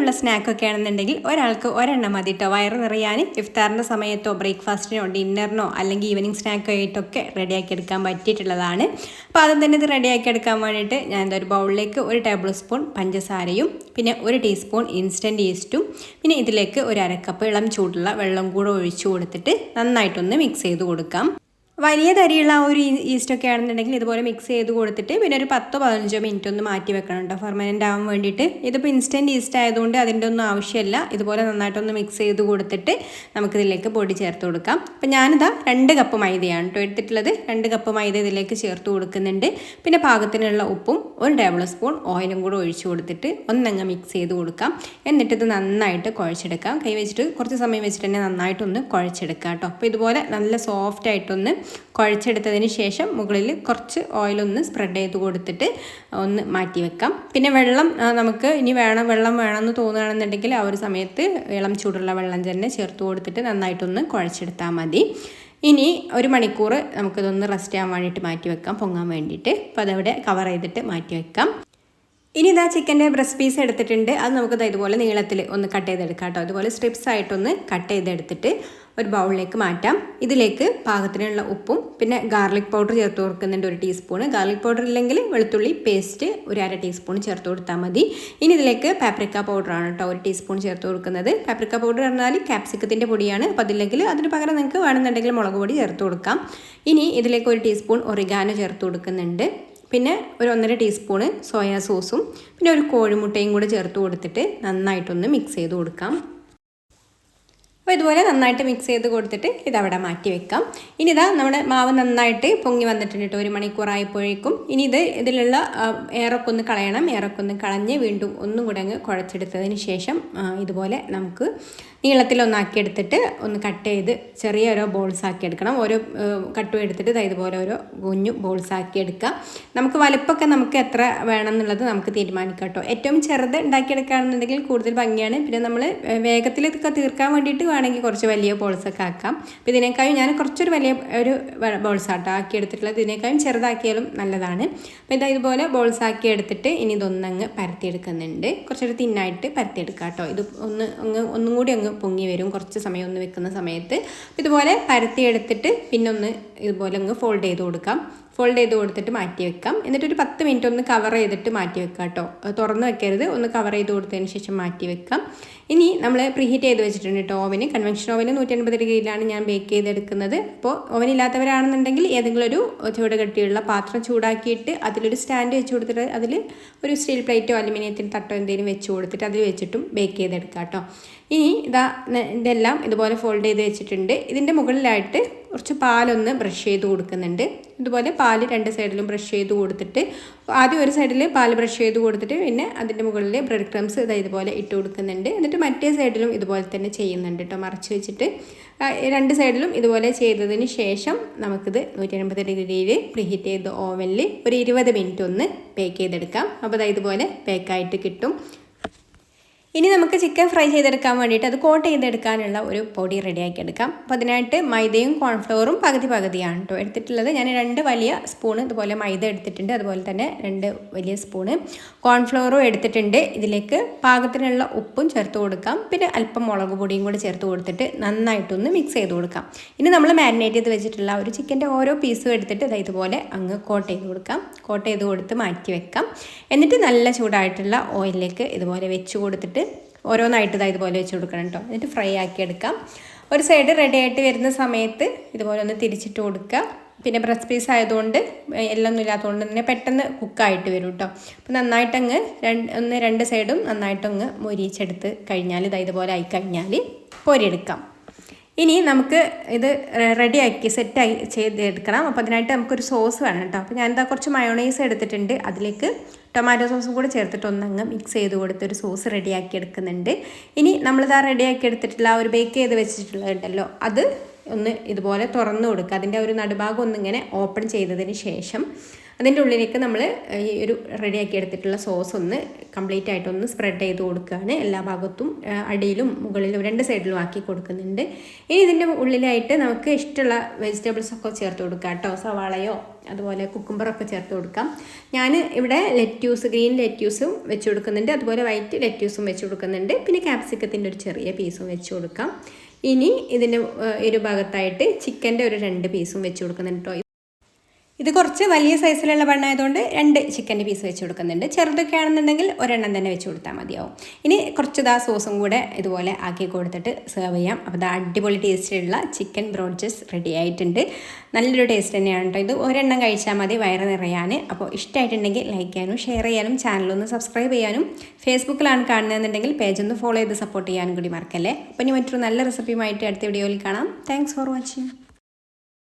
എരിവുള്ള സ്നാക്കൊക്കെ ആണെന്നുണ്ടെങ്കിൽ ഒരാൾക്ക് ഒരെണ്ണം മതി കേട്ടോ. വയറ് നിറയാൻ ഇഫ്താറിൻ്റെ സമയത്തോ ബ്രേക്ക്ഫാസ്റ്റിനോ ഡിന്നറിനോ അല്ലെങ്കിൽ ഈവനിങ് സ്നാക്കോ ആയിട്ടൊക്കെ റെഡിയാക്കി എടുക്കാൻ പറ്റിയിട്ടുള്ളതാണ്. അപ്പോൾ ആദ്യം തന്നെ ഇത് റെഡിയാക്കി എടുക്കാൻ വേണ്ടിയിട്ട് ഞാൻ എന്താ ഒരു ബൗളിലേക്ക് 1 ടേബിൾ സ്പൂൺ പഞ്ചസാരയും പിന്നെ 1 ടീസ്പൂൺ ഇൻസ്റ്റൻറ്റ് ഈസ്റ്റും പിന്നെ ഇതിലേക്ക് 1/2 കപ്പ് ഇളം ചൂടുള്ള വെള്ളം കൂടെ ഒഴിച്ചു കൊടുത്തിട്ട് നന്നായിട്ടൊന്ന് മിക്സ് ചെയ്ത് കൊടുക്കാം. വലിയ തരിയുള്ള ഒരു ഈസ്റ്റൊക്കെ ആണെന്നുണ്ടെങ്കിൽ ഇതുപോലെ മിക്സ് ചെയ്ത് കൊടുത്തിട്ട് പിന്നെ ഒരു 10-15 മിനിറ്റ് ഒന്ന് മാറ്റി വെക്കണം കേട്ടോ, ഫെർമെൻറ്റ് ആവാൻ വേണ്ടിയിട്ട്. ഇതിപ്പോൾ ഇൻസ്റ്റൻറ്റ് ഈസ്റ്റ് ആയതുകൊണ്ട് അതിൻ്റെ ഒന്നും ആവശ്യമില്ല. ഇതുപോലെ നന്നായിട്ടൊന്ന് മിക്സ് ചെയ്ത് കൊടുത്തിട്ട് നമുക്കിതിലേക്ക് പൊടി ചേർത്ത് കൊടുക്കാം. അപ്പോൾ ഞാനിതാ 2 കപ്പ് മൈദയാണ് കേട്ടോ എടുത്തിട്ടുള്ളത്. 2 കപ്പ് മൈദ ഇതിലേക്ക് ചേർത്ത് കൊടുക്കുന്നുണ്ട്. പിന്നെ പാകത്തിനുള്ള ഉപ്പും 1 ടേബിൾ സ്പൂൺ ഓയിലും കൂടെ ഒഴിച്ചു കൊടുത്തിട്ട് ഒന്നങ്ങ് മിക്സ് ചെയ്ത് കൊടുക്കാം. എന്നിട്ട് ഇത് നന്നായിട്ട് കുഴച്ചെടുക്കാം. കൈ വെച്ചിട്ട് കുറച്ച് സമയം വെച്ചിട്ട് തന്നെ നന്നായിട്ടൊന്ന് കുഴച്ചെടുക്കാം കേട്ടോ. അപ്പോൾ ഇതുപോലെ നല്ല സോഫ്റ്റ് ആയിട്ടൊന്ന് കുഴച്ചെടുത്തതിന് ശേഷം മുകളിൽ കുറച്ച് ഓയിലൊന്ന് സ്പ്രെഡ് ചെയ്ത് കൊടുത്തിട്ട് ഒന്ന് മാറ്റി വെക്കാം. പിന്നെ വെള്ളം നമുക്ക് ഇനി വെള്ളം വേണമെന്ന് തോന്നുകയാണെന്നുണ്ടെങ്കിൽ ആ ഒരു സമയത്ത് ഇളം ചൂടുള്ള വെള്ളം തന്നെ ചേർത്ത് കൊടുത്തിട്ട് നന്നായിട്ടൊന്ന് കുഴച്ചെടുത്താൽ മതി. ഇനി 1 മണിക്കൂർ നമുക്കിതൊന്ന് റെസ്റ്റ് ചെയ്യാൻ വേണ്ടിയിട്ട് മാറ്റി വെക്കാം, പൊങ്ങാൻ വേണ്ടിയിട്ട്. അപ്പോൾ അതവിടെ കവർ ചെയ്തിട്ട് മാറ്റി വെക്കാം. ഇനി ഇതാ ചിക്കൻ്റെ ബ്രസ്റ്റ് പീസ് എടുത്തിട്ടുണ്ട്. അത് നമുക്കിത് ഇതുപോലെ നീളത്തിൽ ഒന്ന് കട്ട് ചെയ്തെടുക്കാം കേട്ടോ. ഇതുപോലെ സ്ട്രിപ്സ് ആയിട്ടൊന്ന് കട്ട് ചെയ്തെടുത്തിട്ട് ഒരു ബൗളിലേക്ക് മാറ്റാം. ഇതിലേക്ക് പാകത്തിനുള്ള ഉപ്പും പിന്നെ ഗാർലിക് പൗഡർ ചേർത്ത് കൊടുക്കുന്നുണ്ട് 1 ടീസ്പൂൺ. ഗാർലിക് പൗഡർ ഇല്ലെങ്കിൽ വെളുത്തുള്ളി പേസ്റ്റ് 1/2 ടീസ്പൂൺ ചേർത്ത് കൊടുത്താൽ മതി. ഇനി ഇതിലേക്ക് പാപ്രിക്ക പൗഡറാണ് കേട്ടോ 1 ടീസ്പൂൺ ചേർത്ത് കൊടുക്കുന്നത്. പാപ്രിക്ക പൗഡർ പറഞ്ഞാൽ ക്യാപ്സിക്കത്തിൻ്റെ പൊടിയാണ്. അപ്പോൾ അതില്ലെങ്കിൽ അതിന് പകരം നിങ്ങൾക്ക് വേണമെന്നുണ്ടെങ്കിൽ മുളക് പൊടി ചേർത്ത് കൊടുക്കാം. ഇനി ഇതിലേക്ക് 1 ടീസ്പൂൺ ഒറിഗാനോ ചേർത്ത് കൊടുക്കുന്നുണ്ട്. പിന്നെ ഒരു 1.5 ടീസ്പൂണ് സോയാ സോസും പിന്നെ ഒരു കോഴിമുട്ടയും കൂടെ ചേർത്ത് കൊടുത്തിട്ട് നന്നായിട്ടൊന്ന് മിക്സ് ചെയ്ത് കൊടുക്കാം. അപ്പോൾ ഇതുപോലെ നന്നായിട്ട് മിക്സ് ചെയ്ത് കൊടുത്തിട്ട് ഇതവിടെ മാറ്റി വെക്കാം. ഇനി ഇതാ നമ്മുടെ മാവ് നന്നായിട്ട് പൊങ്ങി വന്നിട്ടുണ്ട് കേട്ടോ 1 മണിക്കൂറായപ്പോഴേക്കും. ഇനി ഇതിലുള്ള എയറൊക്കെ ഒന്ന് കളയണം. എയറൊക്കെ ഒന്ന് കളഞ്ഞ് വീണ്ടും ഒന്നും കൂടെ അങ്ങ് കുഴച്ചെടുത്തതിന് ശേഷം ഇതുപോലെ നമുക്ക് നീളത്തിലൊന്നാക്കിയെടുത്തിട്ട് ഒന്ന് കട്ട് ചെയ്ത് ചെറിയ ഓരോ ബോൾസ് ആക്കി എടുക്കണം. ഓരോ കട്ടും എടുത്തിട്ട് ഇതുപോലെ ഓരോ കുഞ്ഞു ബോൾസ് ആക്കി എടുക്കുക. നമുക്ക് വലുപ്പമൊക്കെ നമുക്ക് എത്ര വേണം എന്നുള്ളത് നമുക്ക് തീരുമാനിക്കാം കേട്ടോ. ഏറ്റവും ചെറുത് ഉണ്ടാക്കിയെടുക്കുകയാണെന്നുണ്ടെങ്കിൽ കൂടുതൽ ഭംഗിയാണ്. പിന്നെ നമ്മൾ വേഗത്തിൽ ഇതൊക്കെ തീർക്കാൻ വേണ്ടിയിട്ട് വേണമെങ്കിൽ കുറച്ച് വലിയ ബോൾസൊക്കെ ആക്കാം. അപ്പോൾ ഇതിനേക്കാളും ഞാൻ കുറച്ചൊരു വലിയ ഒരു ബോൾസ് ആട്ടോ ആക്കിയെടുത്തിട്ടുള്ളത്. ഇതിനേക്കാളും ചെറുതാക്കിയാലും നല്ലതാണ്. അപ്പോൾ ഇതുപോലെ ബോൾസ് ആക്കി എടുത്തിട്ട് ഇനി ഇതൊന്നങ്ങ് പരത്തിയെടുക്കുന്നുണ്ട്. കുറച്ചൊരു തിന്നായിട്ട് പരത്തിയെടുക്കാം കേട്ടോ. ഇത് ഒന്നും കൂടി അങ്ങ് പൊങ്ങി വരും കുറച്ച് സമയം ഒന്ന് വെക്കുന്ന സമയത്ത്. ഇതുപോലെ പരത്തിയെടുത്തിട്ട് പിന്നെ ഒന്ന് ഇതുപോലെ അങ്ങ് ഫോൾഡ് ചെയ്ത് കൊടുക്കാം. ഫോൾഡ് ചെയ്ത് കൊടുത്തിട്ട് മാറ്റി വെക്കാം. എന്നിട്ടൊരു 10 മിനിറ്റ് ഒന്ന് കവർ ചെയ്തിട്ട് മാറ്റി വെക്കാം കേട്ടോ. തുറന്ന് വെക്കരുത്, ഒന്ന് കവർ ചെയ്ത് കൊടുത്തതിന് ശേഷം മാറ്റി വെക്കാം. ഇനി നമ്മൾ പ്രീഹീറ്റ് ചെയ്ത് വെച്ചിട്ടുണ്ട് കേട്ടോ ഓവന്. കൺവെൻഷൻ ഓവന് 180 ഡിഗ്രിയിലാണ് ഞാൻ ബേക്ക് ചെയ്തെടുക്കുന്നത്. അപ്പോൾ ഓവൻ ഇല്ലാത്തവരാണെന്നുണ്ടെങ്കിൽ ഏതെങ്കിലും ഒരു ചൂട് കട്ടിയുള്ള പാത്രം ചൂടാക്കിയിട്ട് അതിലൊരു സ്റ്റാൻഡ് വെച്ച് കൊടുത്തിട്ട് അതിൽ ഒരു സ്റ്റീൽ പ്ലേറ്റോ അലുമിനിയത്തിൻ്റെ തട്ടോ എന്തെങ്കിലും വെച്ച് കൊടുത്തിട്ട് അതിൽ വെച്ചിട്ടും ബേക്ക് ചെയ്തെടുക്കാം കേട്ടോ. ഇനി ഇതെല്ലാം ഇതുപോലെ ഫോൾഡ് ചെയ്ത് വെച്ചിട്ടുണ്ട്. ഇതിൻ്റെ മുകളിലായിട്ട് കുറച്ച് പാലൊന്ന് ബ്രഷ് ചെയ്ത് കൊടുക്കുന്നുണ്ട്. ഇതുപോലെ പാല് 2 സൈഡിലും ബ്രഷ് ചെയ്ത് കൊടുത്തിട്ട് ആദ്യം ഒരു സൈഡിൽ പാല് ബ്രഷ് ചെയ്ത് കൊടുത്തിട്ട് പിന്നെ അതിൻ്റെ മുകളിൽ ബ്രെഡ് ക്രംസ് ഇതുപോലെ ഇട്ട് കൊടുക്കുന്നുണ്ട്. എന്നിട്ട് മറ്റേ സൈഡിലും ഇതുപോലെ തന്നെ ചെയ്യുന്നുണ്ട് കേട്ടോ. മറിച്ച് വെച്ചിട്ട് 2 സൈഡിലും ഇതുപോലെ ചെയ്തതിന് ശേഷം നമുക്കിത് 180 ഡിഗ്രിയിൽ പ്രീഹീറ്റ് ചെയ്ത് ഓവനിൽ ഒരു 20 മിനിറ്റ് ഒന്ന് ബേക്ക് ചെയ്തെടുക്കാം. അപ്പോൾ ഇതുപോലെ ബേക്കായിട്ട് കിട്ടും. ഇനി നമുക്ക് ചിക്കൻ ഫ്രൈ ചെയ്തെടുക്കാൻ വേണ്ടിയിട്ട് അത് കോട്ട് ചെയ്തെടുക്കാനുള്ള ഒരു പൊടി റെഡിയാക്കി എടുക്കാം. അപ്പോൾ അതിനായിട്ട് മൈദയും കോൺഫ്ലവറും പകുതിയാണ് കേട്ടോ എടുത്തിട്ടുള്ളത്. ഞാൻ 2 വലിയ സ്പൂണ് ഇതുപോലെ മൈദ എടുത്തിട്ടുണ്ട്. അതുപോലെ തന്നെ 2 വലിയ സ്പൂണ് കോൺഫ്ലവറും എടുത്തിട്ടുണ്ട്. ഇതിലേക്ക് പാകത്തിനുള്ള ഉപ്പും ചേർത്ത് കൊടുക്കാം. പിന്നെ അല്പം മുളക് പൊടിയും കൂടി ചേർത്ത് കൊടുത്തിട്ട് നന്നായിട്ടൊന്ന് മിക്സ് ചെയ്ത് കൊടുക്കാം. ഇനി നമ്മൾ മാരിനേറ്റ് ചെയ്ത് വെച്ചിട്ടുള്ള ഒരു ചിക്കൻ്റെ ഓരോ പീസും എടുത്തിട്ട് ഇതുപോലെ അങ്ങ് കോട്ട് ചെയ്ത് കൊടുക്കാം. കോട്ട് ചെയ്ത് കൊടുത്ത് മാറ്റി വെക്കാം. എന്നിട്ട് നല്ല ചൂടായിട്ടുള്ള ഓയിലിലേക്ക് ഇതുപോലെ വെച്ച് കൊടുത്തിട്ട് ഓരോന്നായിട്ട് ഇതുപോലെ വെച്ച് കൊടുക്കണം കേട്ടോ. എന്നിട്ട് ഫ്രൈ ആക്കി എടുക്കാം. ഒരു സൈഡ് റെഡി ആയിട്ട് വരുന്ന സമയത്ത് ഇതുപോലെ ഒന്ന് തിരിച്ചിട്ട് കൊടുക്കുക. പിന്നെ ബ്രസ്റ്റ് പീസ് ആയതുകൊണ്ട് എല്ലൊന്നും ഇല്ലാത്തതുകൊണ്ട് തന്നെ പെട്ടെന്ന് കുക്കായിട്ട് വരും കേട്ടോ. അപ്പോൾ നന്നായിട്ടങ്ങ് 2 സൈഡും നന്നായിട്ടങ്ങ് മൊരിച്ചെടുത്ത് കഴിഞ്ഞാൽ ഇതുപോലെ ആയിക്കഴിഞ്ഞാൽ പൊരിയെടുക്കാം. ഇനി നമുക്ക് ഇത് റെഡിയാക്കി സെറ്റായി ചെയ്തെടുക്കണം. അപ്പോൾ അതിനായിട്ട് നമുക്കൊരു സോസ് വേണം കേട്ടോ. അപ്പോൾ ഞാനിതാ കുറച്ച് മയോണൈസ് എടുത്തിട്ടുണ്ട്. അതിലേക്ക് ടൊമാറ്റോ സോസും കൂടി ചേർത്തിട്ട് ഒന്നങ്ങ് മിക്സ് ചെയ്ത് കൊടുത്തൊരു സോസ് റെഡിയാക്കി എടുക്കുന്നുണ്ട്. ഇനി നമ്മളിതാ റെഡിയാക്കി എടുത്തിട്ടുള്ള ഒരു ബേക്ക് ചെയ്ത് വെച്ചിട്ടുള്ളതുണ്ടല്ലോ അത് ഒന്ന് ഇതുപോലെ തുറന്ന് കൊടുക്കുക. അതിൻ്റെ ഒരു നടുഭാഗം ഒന്നിങ്ങനെ ഓപ്പൺ ചെയ്തതിന് ശേഷം അതിൻ്റെ ഉള്ളിലേക്ക് നമ്മൾ ഈ ഒരു റെഡിയാക്കി എടുത്തിട്ടുള്ള സോസ് ഒന്ന് കംപ്ലീറ്റ് ആയിട്ടൊന്ന് സ്പ്രെഡ് ചെയ്ത് കൊടുക്കുകയാണ്. എല്ലാ ഭാഗത്തും അടിയിലും മുകളിലും 2 സൈഡിലും ആക്കി കൊടുക്കുന്നുണ്ട്. ഇനി ഇതിൻ്റെ ഉള്ളിലായിട്ട് നമുക്ക് ഇഷ്ടമുള്ള വെജിറ്റബിൾസൊക്കെ ചേർത്ത് കൊടുക്കാം കേട്ടോ. സവാളയോ അതുപോലെ കുക്കുംബറൊക്കെ ചേർത്ത് കൊടുക്കാം. ഞാൻ ഇവിടെ ഗ്രീൻ ലെറ്റ്യൂസും വെച്ച് കൊടുക്കുന്നുണ്ട്, അതുപോലെ വൈറ്റ് ലെറ്റ്യൂസും വെച്ച് കൊടുക്കുന്നുണ്ട്, പിന്നെ ക്യാപ്സിക്കത്തിൻ്റെ ഒരു ചെറിയ പീസും വെച്ച് കൊടുക്കാം. ഇനി ഇതിൻ്റെ ഒരു ഭാഗത്തായിട്ട് ചിക്കൻ്റെ ഒരു 2 പീസും വെച്ച് കൊടുക്കുന്നുണ്ട് കേട്ടോ. ഇത് കുറച്ച് വലിയ സൈസിലുള്ള ബണ്ണായതുകൊണ്ട് 2 ചിക്കൻ്റെ പീസ് വെച്ച് കൊടുക്കുന്നുണ്ട്. ചെറുതൊക്കെ ആണെന്നുണ്ടെങ്കിൽ ഒരെണ്ണം തന്നെ വെച്ച് കൊടുത്താൽ മതിയാവും. ഇനി കുറച്ച് സോസും കൂടെ ഇതുപോലെ ആക്കി കൊടുത്തിട്ട് സെർവ് ചെയ്യാം. അപ്പോൾ അടിപൊളി ടേസ്റ്റിലുള്ള ചിക്കൻ ബ്രോഡ്ജസ് റെഡി ആയിട്ടുണ്ട്. നല്ലൊരു ടേസ്റ്റ് തന്നെയാണ് കേട്ടോ. ഇത് ഒരെണ്ണം കഴിച്ചാൽ മതി വയറ് നിറയാൻ. അപ്പോൾ ഇഷ്ടമായിട്ടുണ്ടെങ്കിൽ ലൈക്ക് ചെയ്യാനും ഷെയർ ചെയ്യാനും ചാനലൊന്ന് സബ്സ്ക്രൈബ് ചെയ്യാനും, ഫേസ്ബുക്കിലാണ് കാണുന്നതെന്നുണ്ടെങ്കിൽ പേജൊന്ന് ഫോളോ ചെയ്ത് സപ്പോർട്ട് ചെയ്യാനും കൂടി മറക്കല്ലേ. അപ്പോൾ ഇനി മറ്റൊരു നല്ല റെസിപ്പിയുമായിട്ട് അടുത്ത വീഡിയോയിൽ കാണാം. Thanks for watching.